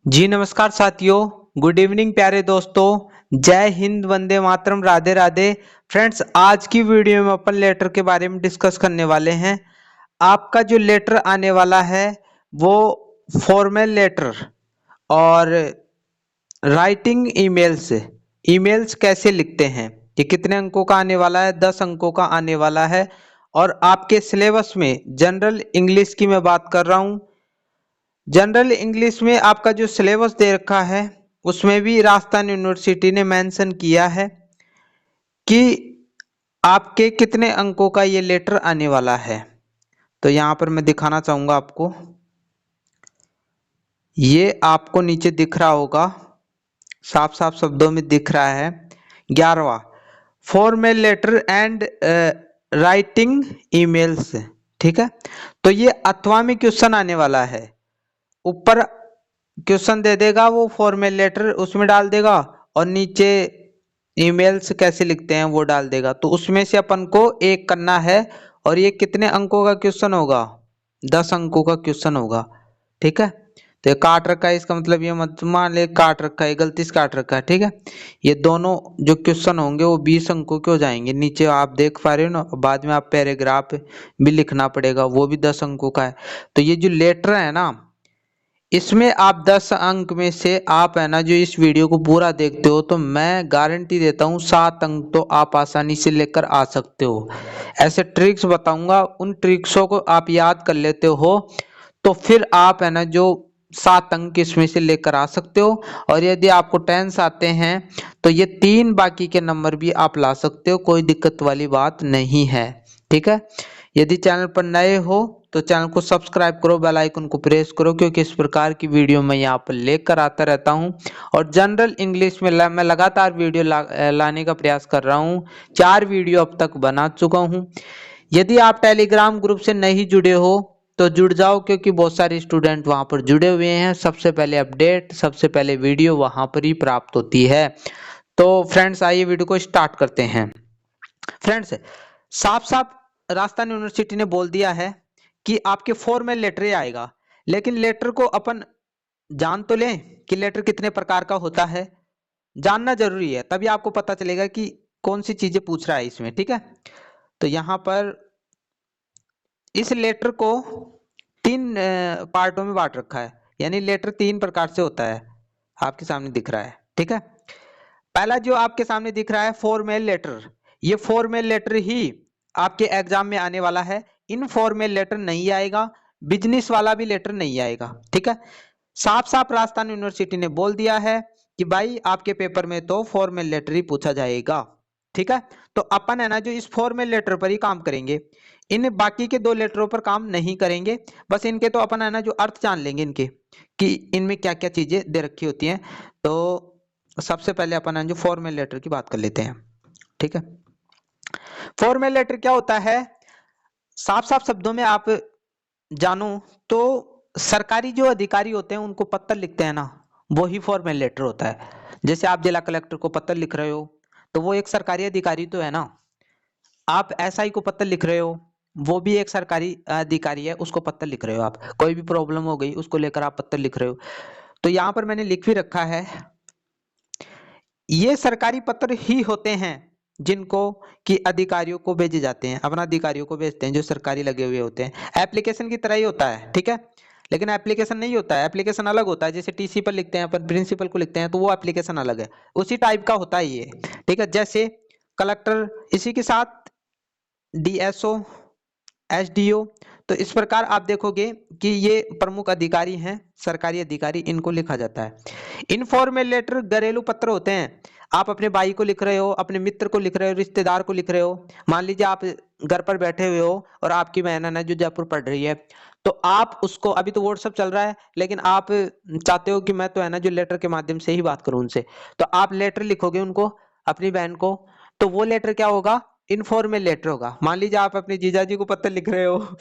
जी नमस्कार साथियों। Good evening प्यारे दोस्तों। जय हिंद, वंदे मातरम, राधे राधे। फ्रेंड्स, आज की वीडियो में अपन लेटर के बारे में डिस्कस करने वाले हैं। आपका जो लेटर आने वाला है वो फॉर्मल लेटर और राइटिंग ईमेल्स। ईमेल्स कैसे लिखते हैं, ये कितने अंकों का आने वाला है? 10 अंकों का आने वाला है। और आपके सिलेबस में जनरल इंग्लिश की मैं बात कर रहा हूँ। जनरल इंग्लिश में आपका जो सिलेबस दे रखा है उसमें भी राजस्थान यूनिवर्सिटी ने मेंशन किया है कि आपके कितने अंकों का ये लेटर आने वाला है। तो यहाँ पर मैं दिखाना चाहूंगा आपको। ये आपको नीचे दिख रहा होगा, साफ साफ शब्दों में दिख रहा है। 11वां, formal letter and writing emails. ठीक है, तो ये अथवा में क्वेश्चन आने वाला है। ऊपर क्वेश्चन दे देगा, वो फॉर्मल लेटर उसमें डाल देगा और नीचे ईमेल्स कैसे लिखते हैं वो डाल देगा। तो उसमें से अपन को एक करना है। और ये कितने अंकों का क्वेश्चन होगा? 10 अंकों का क्वेश्चन होगा। ठीक है, तो ये काट रखा है, इसका मतलब ये मत मान ले काट रखा है, गलती से काट रखा है। ठीक है, ये दोनों जो क्वेश्चन होंगे वो 20 अंकों के हो जाएंगे। नीचे आप देख पा रहे हो ना, बाद में आप पैराग्राफ भी लिखना पड़ेगा, वो भी 10 अंकों का है। तो ये जो लेटर है ना, इसमें आप 10 अंक में से आप है ना जो इस वीडियो को पूरा देखते हो तो मैं गारंटी देता हूँ 7 अंक तो आप आसानी से लेकर आ सकते हो। ऐसे ट्रिक्स बताऊंगा, उन ट्रिक्सों को आप याद कर लेते हो तो फिर आप है ना जो 7 अंक इसमें से लेकर आ सकते हो। और यदि आपको टेंस आते हैं तो ये 3 बाकी के नंबर भी आप ला सकते हो, कोई दिक्कत वाली बात नहीं है। ठीक है, यदि चैनल पर नए हो तो चैनल को सब्सक्राइब करो, बेल आइकन को प्रेस करो, क्योंकि इस प्रकार की वीडियो मैं यहाँ पर लेकर आता रहता हूँ। और जनरल इंग्लिश में मैं लगातार वीडियो लाने का प्रयास कर रहा हूँ। 4 वीडियो अब तक बना चुका हूँ। यदि आप टेलीग्राम ग्रुप से नहीं जुड़े हो तो जुड़ जाओ, क्योंकि बहुत सारे स्टूडेंट वहां पर जुड़े हुए हैं। सबसे पहले अपडेट, सबसे पहले वीडियो वहां पर ही प्राप्त होती है। तो फ्रेंड्स, आइए वीडियो को स्टार्ट करते हैं। फ्रेंड्स, साफ साफ राजस्थान यूनिवर्सिटी ने बोल दिया है कि आपके फॉर्मल लेटर ही आएगा। लेकिन लेटर को अपन जान तो लें कि लेटर कितने प्रकार का होता है। जानना जरूरी है, तभी आपको पता चलेगा कि कौन सी चीजें पूछ रहा है इसमें। ठीक है, तो यहाँ पर इस लेटर को 3 पार्टों में बांट रखा है। यानी लेटर 3 प्रकार से होता है, आपके सामने दिख रहा है। ठीक है, पहला जो आपके सामने दिख रहा है फॉर्मल लेटर, ये फॉर्मल लेटर ही आपके एग्जाम में आने वाला है। इनफॉर्मल लेटर नहीं आएगा, बिजनेस वाला भी लेटर नहीं आएगा। ठीक है, साफ साफ राजस्थान यूनिवर्सिटी ने बोल दिया है कि भाई आपके पेपर में तो फॉर्मल लेटर ही पूछा जाएगा। ठीक है, तो अपन है ना जो इस फॉर्मल लेटर पर ही काम करेंगे, इन बाकी के 2 लेटरों पर काम नहीं करेंगे। बस इनके तो अपन है ना जो अर्थ जान लेंगे इनके, कि इनमें क्या क्या चीजें दे रखी होती हैं। तो सबसे पहले अपन है जो फॉर्मल लेटर की बात कर लेते हैं। ठीक है, फॉर्मल लेटर क्या होता है? साफ साफ शब्दों में आप जानो तो सरकारी जो अधिकारी होते हैं उनको पत्र लिखते हैं ना, वो ही फॉर्मल लेटर होता है। जैसे आप जिला कलेक्टर को पत्र लिख रहे हो तो वो एक सरकारी अधिकारी तो है ना। आप एसआई को पत्र लिख रहे हो, वो भी एक सरकारी अधिकारी है, उसको पत्र लिख रहे हो। आप कोई भी प्रॉब्लम हो गई उसको लेकर आप पत्र लिख रहे हो। तो यहाँ पर मैंने लिख भी रखा है, ये सरकारी पत्र ही होते हैं जिनको कि अधिकारियों को भेजे जाते हैं, अपना अधिकारियों को भेजते हैं जो सरकारी लगे हुए होते हैं। एप्लीकेशन की तरह ही होता है। ठीक है, लेकिन एप्लीकेशन नहीं होता है, एप्लीकेशन अलग होता है। जैसे टीसी पर लिखते हैं अपन, प्रिंसिपल को लिखते हैं, तो वो एप्लीकेशन अलग है, उसी टाइप का होता है ये। ठीक है, जैसे कलेक्टर, इसी के साथ डीएसओ, एसडीओ। तो इस प्रकार आप देखोगे कि ये प्रमुख अधिकारी हैं, सरकारी अधिकारी, इनको लिखा जाता है। इनफॉर्मल लेटर घरेलू पत्र होते हैं। आप अपने भाई को लिख रहे हो, अपने मित्र को लिख रहे हो, रिश्तेदार को लिख रहे हो। मान लीजिए आप घर पर बैठे हुए हो और आपकी बहन है जो जयपुर पढ़ रही है, तो आप उसको, अभी तो व्हाट्सएप चल रहा है लेकिन आप चाहते हो कि मैं तो है ना जो लेटर के माध्यम से ही बात करूं उनसे, तो आप लेटर लिखोगे उनको, अपनी बहन को। तो वो लेटर क्या होगा? इनफॉर्मल लेटर होगा। मान लीजिए आप अपने जीजाजी को पत्र लिख रहे हो,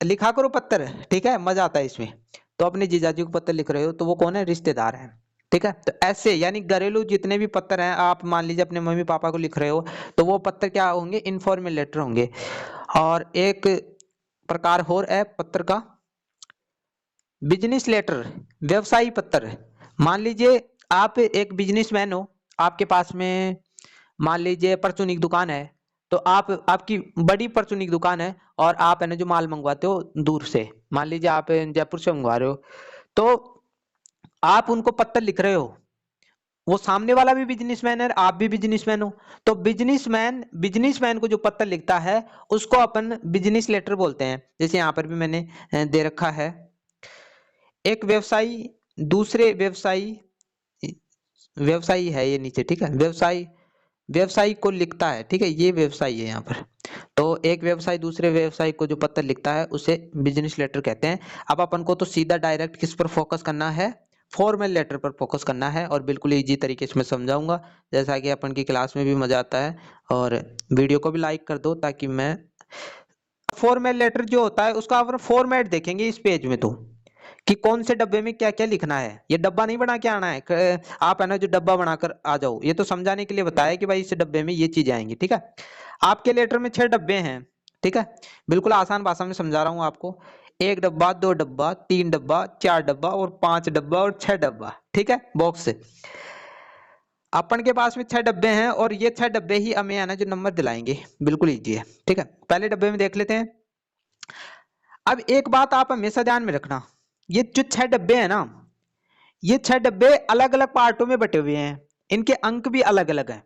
लिखा करो पत्र, ठीक है, मजा आता है इसमें। तो अपने जीजाजी को पत्र लिख रहे हो तो वो कौन है? रिश्तेदार है। ठीक है, तो ऐसे यानी घरेलू जितने भी पत्र हैं, आप मान लीजिए अपने मम्मी पापा को लिख रहे हो तो वो पत्र क्या होंगे? इनफॉर्मल लेटर होंगे। और एक प्रकार और है पत्र का, बिजनेस लेटर, व्यवसायी पत्र। मान लीजिए आप एक बिजनेसमैन हो, आपके पास में मान लीजिए परचूनी की दुकान है, तो आपकी बड़ी परचूनी की दुकान है और आप है ना जो माल मंगवाते हो दूर से, मान लीजिए आप जयपुर से मंगवा रहे हो, तो आप उनको पत्र लिख रहे हो। वो सामने वाला भी बिजनेसमैन है, आप भी बिजनेसमैन हो, तो बिजनेसमैन को जो पत्र लिखता है उसको अपन बिजनेस लेटर बोलते हैं। जैसे यहाँ पर भी मैंने दे रखा है, एक व्यवसायी दूसरे व्यवसायी, व्यवसायी है ये नीचे, ठीक है, व्यवसायी को लिखता है, ठीक है, ये व्यवसायी है यहाँ पर। तो एक व्यवसायी दूसरे व्यवसायी को जो पत्र लिखता है उसे बिजनेस लेटर कहते हैं। अब अपन को तो सीधा डायरेक्ट किस पर फोकस करना है, फॉर्मल लेटर पर फोकस करना है, और बिल्कुल इजी तरीके से मैं समझाऊंगा जैसा कि अपन की क्लास में भी मजा आता है। और वीडियो को भी लाइक कर दो ताकि मैं, फॉर्मल लेटर जो होता है उसका अपन फॉर्मेट देखेंगे इस पेज में, तो कि कौन से डब्बे में क्या क्या लिखना है। ये डब्बा नहीं बना के आना है आप है ना जो डब्बा बनाकर आ जाओ, ये तो समझाने के लिए बताया कि भाई इस डब्बे में ये चीजें आएंगी, ठीक है। आपके लेटर में 6 डब्बे हैं, ठीक है, बिल्कुल आसान भाषा में समझा रहा हूं आपको। 1 डब्बा, 2 डब्बा, 3 डब्बा, 4 डब्बा और 5 डब्बा और 6 डब्बा, ठीक है, बॉक्स से। अपन के पास में 6 डब्बे हैं और ये 6 डब्बे ही हमें है ना जो नंबर दिलाएंगे, बिल्कुल ईजी है, ठीक है। पहले डब्बे में देख लेते हैं। अब एक बात आप हमेशा ध्यान में रखना, ये जो 6 डब्बे हैं ना, ये 6 डब्बे अलग अलग पार्टों में बटे हुए हैं, इनके अंक भी अलग अलग हैं,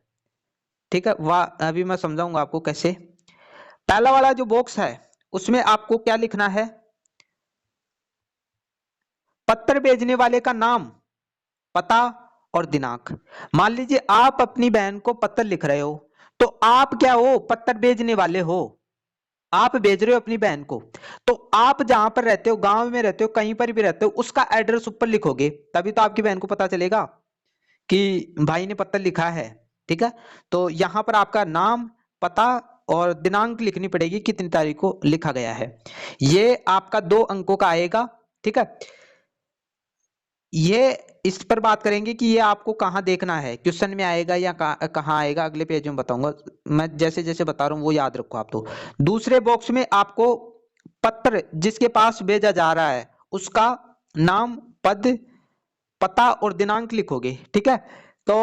ठीक है। वाह, अभी मैं समझाऊंगा आपको कैसे। पहला वाला जो बॉक्स है उसमें आपको क्या लिखना है, पत्र भेजने वाले का नाम, पता और दिनांक। मान लीजिए आप अपनी बहन को पत्र लिख रहे हो, तो आप क्या हो, पत्र भेजने वाले हो, आप भेज रहे हो अपनी बहन को। तो आप जहां पर रहते हो, गांव में रहते हो, कहीं पर भी रहते हो, उसका एड्रेस ऊपर लिखोगे, तभी तो आपकी बहन को पता चलेगा कि भाई ने पत्र लिखा है, ठीक है। तो यहां पर आपका नाम, पता और दिनांक लिखनी पड़ेगी, कितनी तारीख को लिखा गया है। ये आपका 2 अंकों का आएगा, ठीक है। ये इस पर बात करेंगे कि ये आपको कहाँ देखना है, क्वेश्चन में आएगा या कहाँ आएगा, अगले पेज में बताऊंगा। मैं जैसे जैसे बता रहा हूँ वो याद रखो आप। तो दूसरे बॉक्स में आपको पत्र जिसके पास भेजा जा रहा है उसका नाम, पद, पता और दिनांक लिखोगे, ठीक है। तो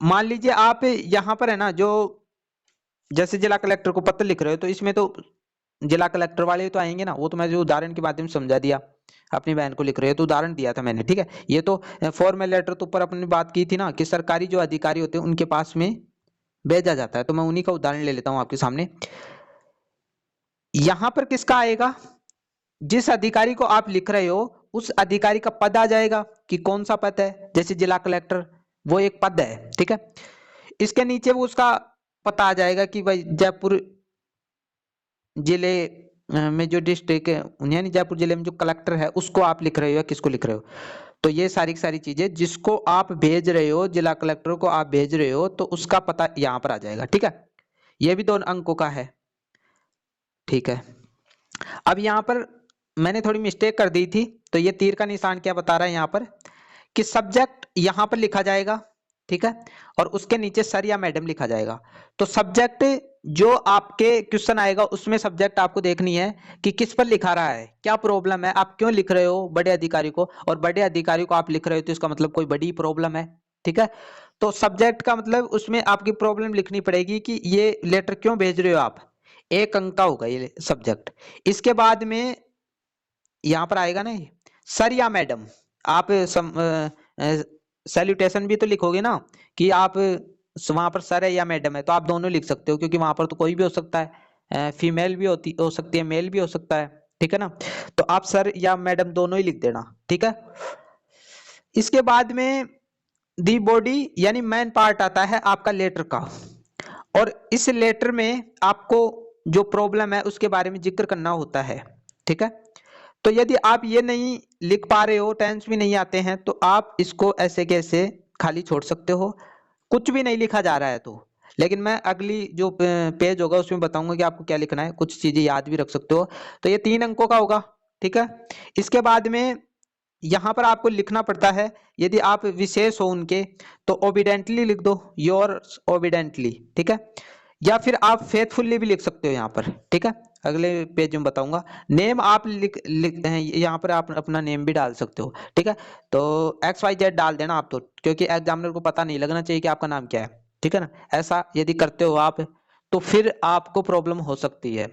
मान लीजिए आप यहां पर है ना जो, जैसे जिला कलेक्टर को पत्र लिख रहे हो, तो इसमें तो जिला कलेक्टर वाले तो आएंगे ना, वो तो मैं जो उदाहरण के माध्यम से समझा दिया। अपनी बहन को लिख रहे हो तो उदाहरण दिया था मैंने, ठीक है। ये तो फॉर्मल लेटर तो ऊपर अपनी बात की थी ना कि सरकारी जो अधिकारी होते हैं उनके पास में भेजा जाता है, तो मैं उन्हीं का उदाहरण ले लेता हूं आपके सामने। यहां पर किसका आएगा, जिस अधिकारी को आप लिख रहे हो उस अधिकारी का पद आ जाएगा कि कौन सा पद है, जैसे जिला कलेक्टर वो एक पद है, ठीक है। इसके नीचे वो उसका पता आ जाएगा कि भाई जयपुर जिले में जो डिस्ट्रिक्ट है, यानी जयपुर जिले में जो कलेक्टर है उसको आप लिख रहे हो या किसको लिख रहे हो। तो ये सारी की सारी चीजें जिसको आप भेज रहे हो, जिला कलेक्टर को आप भेज रहे हो, तो उसका पता यहां पर आ जाएगा, ठीक है। ये भी 2 अंकों का है, ठीक है। अब यहां पर मैंने थोड़ी मिस्टेक कर दी थी, तो ये तीर का निशान क्या बता रहा है यहां पर, कि सब्जेक्ट यहां पर लिखा जाएगा, ठीक है, और उसके नीचे सर या मैडम लिखा जाएगा। तो सब्जेक्ट जो आपके क्वेश्चन आएगा उसमें सब्जेक्ट आपको देखनी है कि किस पर लिखा रहा है, क्या प्रॉब्लम है, आप क्यों लिख रहे हो बड़े अधिकारी को, और बड़े अधिकारी को आप लिख रहे हो तो इसका मतलब कोई बड़ी प्रॉब्लम है, ठीक है। तो सब्जेक्ट का मतलब उसमें आपकी प्रॉब्लम लिखनी पड़ेगी कि ये लेटर क्यों भेज रहे हो आप, 1 अंक का होगा ये सब्जेक्ट। इसके बाद में यहां पर आएगा ना सर या मैडम, आप सैल्यूटेशन भी तो लिखोगे ना कि आप वहां पर सर है या मैडम है, तो आप दोनों लिख सकते हो क्योंकि वहां पर तो कोई भी हो सकता है, फीमेल भी हो सकती है, मेल भी हो सकता है, ठीक है ना। तो आप सर या मैडम दोनों ही लिख देना, ठीक है। इसके बाद में दी बॉडी यानी मेन पार्ट आता है आपका लेटर का, और इस लेटर में आपको जो प्रॉब्लम है उसके बारे में जिक्र करना होता है, ठीक है। तो यदि आप ये नहीं लिख पा रहे हो, टेंस भी नहीं आते हैं, तो आप इसको ऐसे कैसे खाली छोड़ सकते हो, कुछ भी नहीं लिखा जा रहा है तो। लेकिन मैं अगली जो पेज होगा उसमें बताऊंगा कि आपको क्या लिखना है, कुछ चीजें याद भी रख सकते हो। तो ये 3 अंकों का होगा, ठीक है। इसके बाद में यहां पर आपको लिखना पड़ता है, यदि आप विशेष हो उनके तो ओबिडेंटली लिख दो, योर ओबिडेंटली, ठीक है, या फिर आप फेथफुल्ली भी लिख सकते हो यहाँ पर, ठीक है। अगले पेज में बताऊंगा। नेम आप लिख यहाँ पर आप अपना नेम भी डाल सकते हो, ठीक है। तो XYZ डाल देना आप, तो क्योंकि एग्जामिनर को पता नहीं लगना चाहिए कि आपका नाम क्या है, ठीक है ना। ऐसा यदि करते हो आप तो फिर आपको प्रॉब्लम हो सकती है।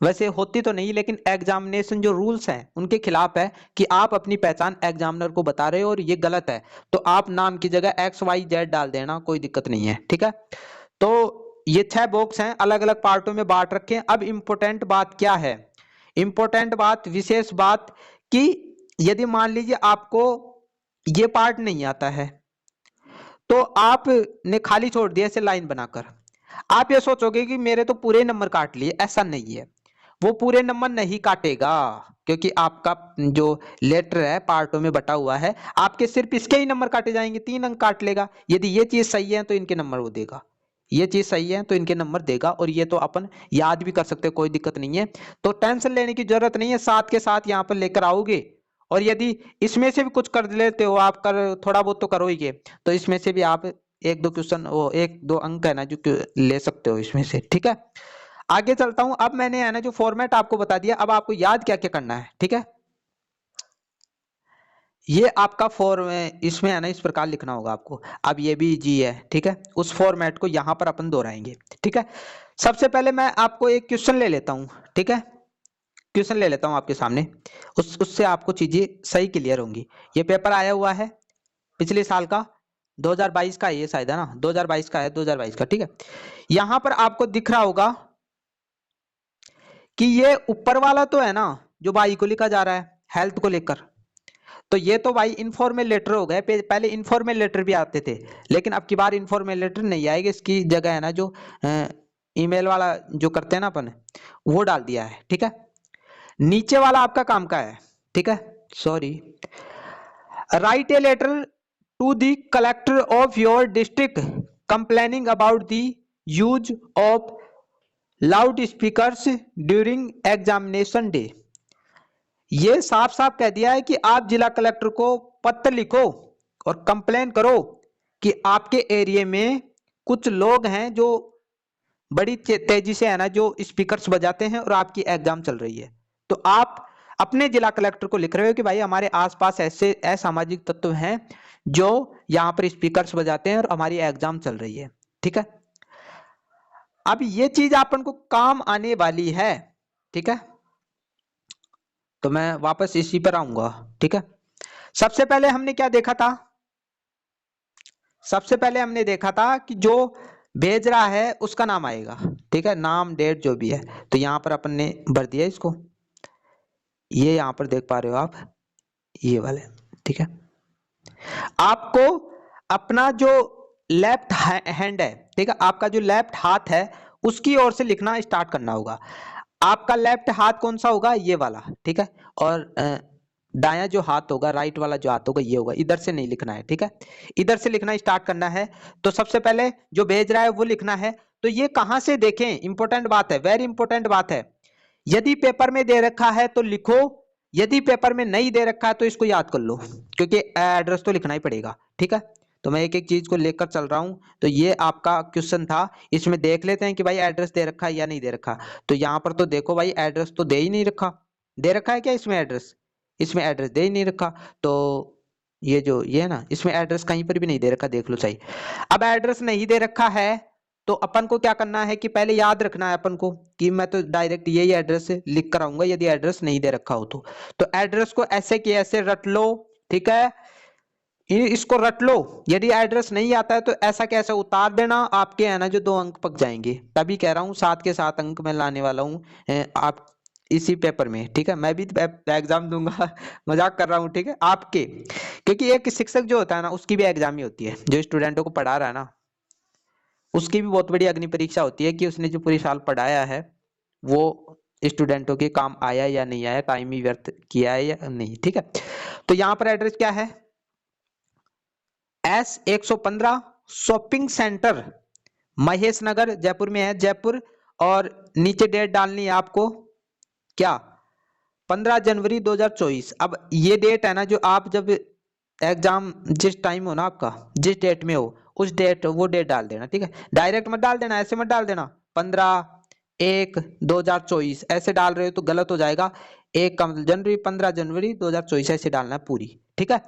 वैसे होती तो नहीं, लेकिन एग्जामिनेशन जो रूल्स हैं उनके खिलाफ है कि आप अपनी पहचान एग्जामिनर को बता रहे हो और ये गलत है। तो आप नाम की जगह XYZ डाल देना, कोई दिक्कत नहीं है, ठीक है। तो ये 6 बॉक्स हैं, अलग अलग पार्टों में बांट रखे हैं। अब इंपॉर्टेंट बात क्या है, इंपॉर्टेंट बात, विशेष बात, कि यदि मान लीजिए आपको ये पार्ट नहीं आता है तो आपने खाली छोड़ दिया ऐसे लाइन बनाकर, आप ये सोचोगे कि मेरे तो पूरे नंबर काट लिए। ऐसा नहीं है, वो पूरे नंबर नहीं काटेगा, क्योंकि आपका जो लेटर है पार्टों में बटा हुआ है, आपके सिर्फ इसके ही नंबर काटे जाएंगे, 3 अंक काट लेगा। यदि ये चीज सही है तो इनके नंबर वो देगा, ये चीज सही है तो इनके नंबर देगा, और ये तो अपन याद भी कर सकते हैं, कोई दिक्कत नहीं है। तो टेंशन लेने की जरूरत नहीं है, साथ के साथ यहाँ पर लेकर आओगे। और यदि इसमें से भी कुछ कर लेते हो आप, कर थोड़ा बहुत तो करोगे, तो इसमें से भी आप एक दो क्वेश्चन, वो एक दो अंक है ना जो ले सकते हो इसमें से, ठीक है। आगे चलता हूं। अब मैंने है ना जो फॉर्मेट आपको बता दिया, अब आपको याद क्या क्या करना है, ठीक है। ये आपका फॉर्म, इसमें है ना इस प्रकार लिखना होगा आपको। अब ये भी इजी है, ठीक है। उस फॉर्मेट को यहां पर अपन दोहराएंगे, ठीक है। सबसे पहले मैं आपको एक क्वेश्चन ले लेता हूं, ठीक है। क्वेश्चन ले लेता हूं आपके सामने, उससे आपको चीजें सही क्लियर होंगी। ये पेपर आया हुआ है पिछले साल का, 2022 का, ये शायद है ना 2022 का है, 2022 का, ठीक है। यहां पर आपको दिख रहा होगा कि ये ऊपर वाला तो है ना जो भाई को लिखा जा रहा है हेल्थ को लेकर, तो ये तो भाई इनफॉर्मल लेटर हो गए। पहले इनफॉर्मल लेटर भी आते थे, लेकिन अब की बार इनफॉर्मल लेटर नहीं आएगा, इसकी जगह है ना जो ईमेल वाला जो करते हैं ना अपन, वो डाल दिया है, ठीक है। नीचे वाला आपका काम का है, ठीक है। Sorry, write a letter to the collector of your district complaining about the use of loud speakers during examination day. ये साफ साफ कह दिया है कि आप जिला कलेक्टर को पत्र लिखो और कंप्लेन करो कि आपके एरिया में कुछ लोग हैं जो बड़ी तेजी से है ना जो स्पीकर्स बजाते हैं और आपकी एग्जाम चल रही है। तो आप अपने जिला कलेक्टर को लिख रहे हो कि भाई हमारे आसपास ऐसे असामाजिक तत्व हैं जो यहाँ पर स्पीकर्स बजाते हैं और हमारी एग्जाम चल रही है, ठीक है। अब ये चीज अपन को काम आने वाली है, ठीक है। तो मैं वापस इसी पर आऊंगा, ठीक है। सबसे पहले हमने क्या देखा था, सबसे पहले हमने देखा था कि जो भेज रहा है उसका नाम आएगा, ठीक है, नाम डेट जो भी है। तो यहां पर अपन ने भर दिया इसको, ये यहां पर देख पा रहे हो आप, ये वाले, ठीक है। आपको अपना जो लेफ्ट हैंड है, ठीक है, आपका जो लेफ्ट हाथ है उसकी ओर से लिखना स्टार्ट करना होगा। आपका लेफ्ट हाथ कौन सा होगा, ये वाला, ठीक है। और दायां जो हाथ होगा, राइट वाला जो हाथ होगा ये होगा, इधर से नहीं लिखना है, ठीक है। इधर से लिखना स्टार्ट करना है। तो सबसे पहले जो भेज रहा है वो लिखना है। तो ये कहां से देखें, इंपॉर्टेंट बात है, वेरी इंपॉर्टेंट बात है। यदि पेपर में दे रखा है तो लिखो, यदि पेपर में नहीं दे रखा है तो इसको याद कर लो, क्योंकि एड्रेस तो लिखना ही पड़ेगा, ठीक है। तो मैं एक एक चीज को लेकर चल रहा हूं। तो ये आपका क्वेश्चन था, इसमें देख लेते हैं कि भाई एड्रेस दे रखा है या नहीं दे रखा। तो यहां पर तो देखो भाई एड्रेस तो दे ही नहीं रखा, दे रखा है क्या इसमें एड्रेस, इसमें एड्रेस दे ही नहीं रखा। तो ये जो ये है ना, इसमें एड्रेस कहीं पर भी नहीं दे रखा, देख लो सही। अब एड्रेस नहीं दे रखा है तो अपन को क्या करना है कि पहले याद रखना है अपन को कि मैं तो डायरेक्ट यही एड्रेस लिख कर आऊंगा यदि एड्रेस नहीं दे रखा हो तो एड्रेस को ऐसे कि ऐसे रट लो, ठीक है। इसको रट लो। यदि एड्रेस नहीं आता है तो ऐसा कैसे उतार देना, आपके है ना जो 2 अंक पक जाएंगे। तभी कह रहा हूँ 7 के 7 अंक मैं लाने वाला हूँ आप इसी पेपर में, ठीक है। मैं भी एग्जाम दूंगा मजाक कर रहा हूँ, ठीक है, आपके, क्योंकि एक शिक्षक जो होता है ना उसकी भी एग्जाम ही होती है, जो स्टूडेंटों को पढ़ा रहा है ना उसकी भी बहुत बड़ी अग्नि परीक्षा होती है कि उसने जो पूरी साल पढ़ाया है वो स्टूडेंटों के काम आया या नहीं आया, टाइम ही व्यर्थ किया है या नहीं, ठीक है। तो यहाँ पर एड्रेस क्या है, S115 शॉपिंग सेंटर महेश नगर जयपुर में है, जयपुर। और नीचे डेट डालनी है आपको, क्या, 15 जनवरी 2024। अब ये डेट है ना जो आप जब एग्जाम जिस टाइम हो ना आपका, जिस डेट में हो उस डेट वो डेट डाल देना, ठीक है। डायरेक्ट मत डाल देना, ऐसे मत डाल देना 15 1/2024 ऐसे डाल रहे हो तो गलत हो जाएगा। 1 का मतलब जनवरी, 15 जनवरी 2024 ऐसे डालना है पूरी, ठीक है।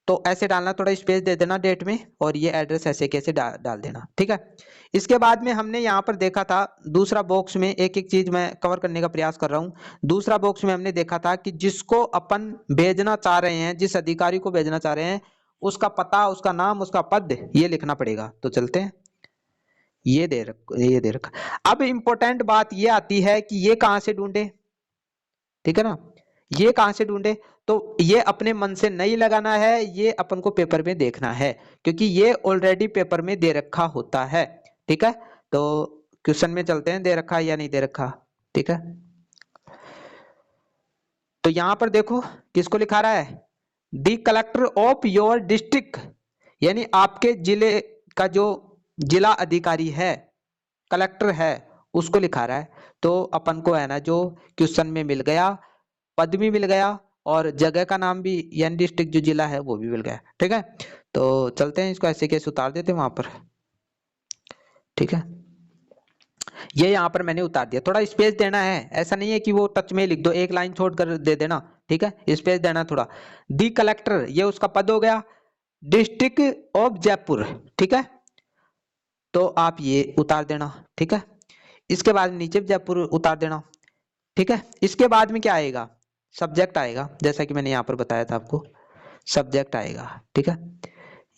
तो ऐसे डालना, थोड़ा स्पेस दे देना डेट में, और ये एड्रेस ऐसे कैसे डाल देना, ठीक है। इसके बाद में हमने यहाँ पर देखा था दूसरा बॉक्स में, एक एक चीज मैं कवर करने का प्रयास कर रहा हूँ। दूसरा बॉक्स में हमने देखा था कि जिसको अपन भेजना चाह रहे हैं, जिस अधिकारी को भेजना चाह रहे हैं, उसका पता, उसका नाम, उसका पद, ये लिखना पड़ेगा। तो चलते हैं, ये दे रखा। अब इंपॉर्टेंट बात ये आती है कि ये कहां से ढूंढे, ठीक है ना, ये कहां से ढूंढे। तो ये अपने मन से नहीं लगाना है, ये अपन को पेपर में देखना है, क्योंकि ये ऑलरेडी पेपर में दे रखा होता है, ठीक है। तो क्वेश्चन में चलते हैं, दे रखा है या नहीं दे रखा, ठीक है। तो यहां पर देखो किसको लिखा रहा है, दी कलेक्टर ऑफ योर डिस्ट्रिक्ट, यानी आपके जिले का जो जिला अधिकारी है, कलेक्टर है, उसको लिखा रहा है। तो अपन को है ना जो क्वेश्चन में मिल गया, पद भी मिल गया, और जगह का नाम भी, यानी डिस्ट्रिक्ट जो जिला है वो भी मिल गया, ठीक है। तो चलते हैं, इसको ऐसे कैसे उतार देते हैं वहां पर, ठीक है। ये यहाँ पर मैंने उतार दिया, थोड़ा स्पेस देना है, ऐसा नहीं है कि वो टच में लिख दो, एक लाइन छोड़ कर दे देना, ठीक है, स्पेस देना थोड़ा। दी कलेक्टर, ये उसका पद हो गया, डिस्ट्रिक्ट ऑफ जयपुर, ठीक है। तो आप ये उतार देना, ठीक है। इसके बाद नीचे जयपुर उतार देना, ठीक है। इसके बाद में क्या आएगा, सब्जेक्ट आएगा, जैसा कि मैंने यहाँ पर बताया था आपको, सब्जेक्ट आएगा, ठीक है।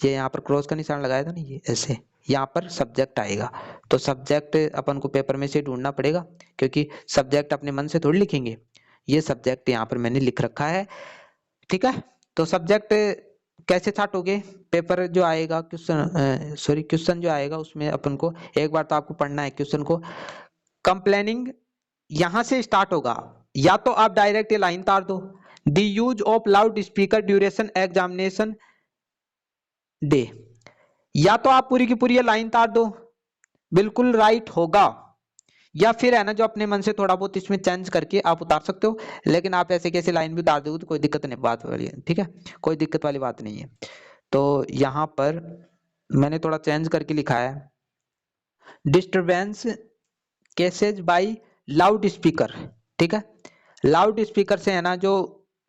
ये यहाँ पर क्रॉस का निशान लगाया था ना, ये ऐसे यहाँ पर सब्जेक्ट आएगा। तो सब्जेक्ट अपन को पेपर में से ढूंढना पड़ेगा, क्योंकि सब्जेक्ट अपने मन से थोड़ी लिखेंगे। ये सब्जेक्ट यहाँ पर मैंने लिख रखा है, ठीक है। तो सब्जेक्ट कैसे छाटोगे, पेपर जो आएगा क्वेश्चन, सॉरी क्वेश्चन जो आएगा उसमें अपन को एक बार तो आपको पढ़ना है क्वेश्चन को। कंप्लेनिंग यहां से स्टार्ट होगा, या तो आप डायरेक्ट ये लाइन तार दो, the use of loud speaker duration examination day, या तो आप पूरी की पूरी ये लाइन तार दो, बिल्कुल राइट होगा। या फिर है ना जो अपने मन से थोड़ा बहुत इसमें चेंज करके आप उतार सकते हो, लेकिन आप ऐसे कैसे लाइन भी उतार दोगे तो कोई दिक्कत नहीं, बात वाली है, ठीक है, कोई दिक्कत वाली बात नहीं है। तो यहां पर मैंने थोड़ा चेंज करके लिखा है, disturbance cases by loud speaker, ठीक है। लाउड स्पीकर से है ना जो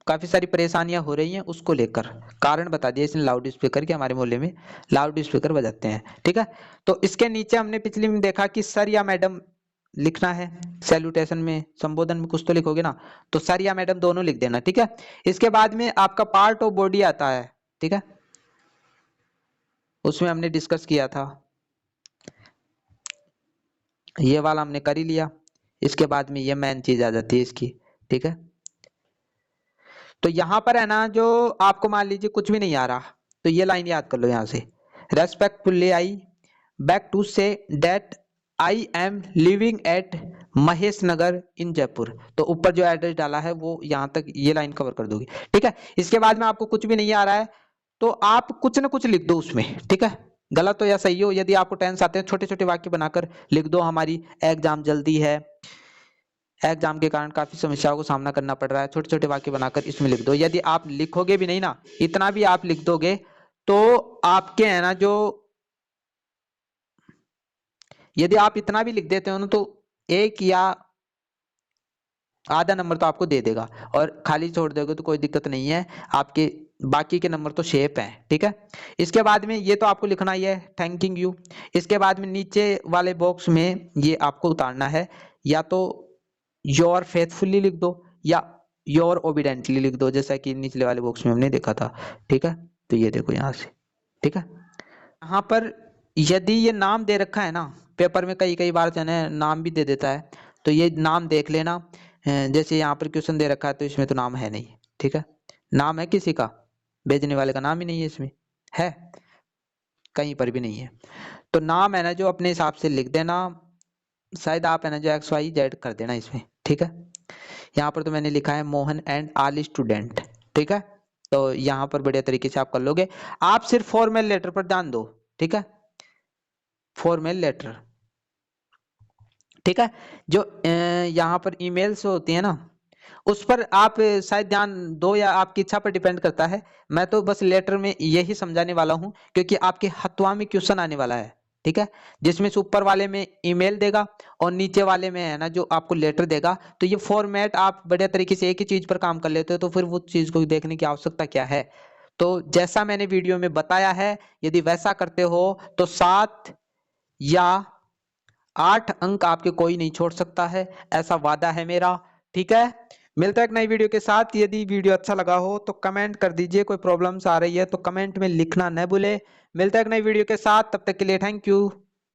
काफी सारी परेशानियां हो रही हैं, उसको लेकर कारण बता दिया इसने लाउड स्पीकर के, हमारे मोहल्ले में लाउड स्पीकर बजाते हैं, ठीक है। तो इसके नीचे हमने पिछली में देखा कि सर या मैडम लिखना है, सैल्यूटेशन में, संबोधन में कुछ तो लिखोगे ना, तो सर या मैडम दोनों लिख देना, ठीक है। इसके बाद में आपका पार्ट ऑफ बॉडी आता है, ठीक है, उसमें हमने डिस्कस किया था, ये वाला हमने कर ही लिया। इसके बाद में ये मेन चीज आ जाती है इसकी, ठीक है। तो यहां पर है ना जो आपको मान लीजिए कुछ भी नहीं आ रहा, तो ये लाइन याद कर लो यहां से, respectfully I beg to say that I am living at Mahesh Nagar in Jaipur. तो ऊपर जो एड्रेस डाला है वो यहां तक ये लाइन कवर कर दोगी, ठीक है। इसके बाद में आपको कुछ भी नहीं आ रहा है तो आप कुछ ना कुछ लिख दो उसमें, ठीक है, गलत हो या सही हो। यदि आपको टेंस आते हैं, छोटे छोटे वाक्य बनाकर लिख दो, हमारी एग्जाम जल्दी है, एग्जाम के कारण काफी समस्याओं को सामना करना पड़ रहा है, छोटे छोटे वाक्य बनाकर इसमें लिख दो। यदि आप लिखोगे भी नहीं ना, इतना भी आप लिख दोगे तो आपके है ना जो, यदि आप इतना भी लिख देते हो ना तो एक या आधा नंबर तो आपको दे देगा, और खाली छोड़ दोगे तो कोई दिक्कत नहीं है, आपके बाकी के नंबर तो शेप हैं, ठीक है। इसके बाद में ये तो आपको लिखना ही है, थैंकिंग यू। इसके बाद में नीचे वाले बॉक्स में ये आपको उतारना है, या तो योर फेथफुली लिख दो या योर ओबिडेंटली लिख दो, जैसा कि निचले वाले बॉक्स में हमने देखा था, ठीक है। तो ये देखो यहाँ से, ठीक है। यहाँ पर यदि ये नाम दे रखा है ना, पेपर में कई कई बार जो है नाम भी दे देता है, तो ये नाम देख लेना। जैसे यहाँ पर क्वेश्चन दे रखा है तो इसमें तो नाम है नहीं, ठीक है, नाम है किसी का, भेजने वाले का नाम ही नहीं है इसमें, है कहीं पर भी नहीं है। तो नाम है ना जो अपने हिसाब से लिख देना, शायद आप है ना जो XYZ कर देना इसमें, ठीक है। यहाँ पर तो मैंने लिखा है मोहन एंड ऑल स्टूडेंट, ठीक है। तो यहाँ पर बढ़िया तरीके से आप कर लोगे। आप सिर्फ फॉर्मल लेटर पर ध्यान दो, ठीक है, फॉर्मल लेटर, ठीक है। जो यहाँ पर ईमेल्स होती है ना, उस पर आप शायद ध्यान दो, या आपकी इच्छा पर डिपेंड करता है। मैं तो बस लेटर में यही समझाने वाला हूं, क्योंकि आपके हथवा में क्वेश्चन आने वाला है, ठीक है, जिसमें से ऊपर वाले में ईमेल देगा और नीचे वाले में है ना जो आपको लेटर देगा। तो ये फॉर्मेट आप बढ़िया तरीके से एक ही चीज पर काम कर लेते हो, तो फिर वो चीज को देखने की आवश्यकता क्या है। तो जैसा मैंने वीडियो में बताया है, यदि वैसा करते हो तो 7 या 8 अंक आपके कोई नहीं छोड़ सकता है, ऐसा वादा है मेरा। ठीक है, मिलता है एक नई वीडियो के साथ। यदि वीडियो अच्छा लगा हो तो कमेंट कर दीजिए, कोई प्रॉब्लम्स आ रही है तो कमेंट में लिखना न भूले। मिलता है एक नई वीडियो के साथ, तब तक के लिए थैंक यू।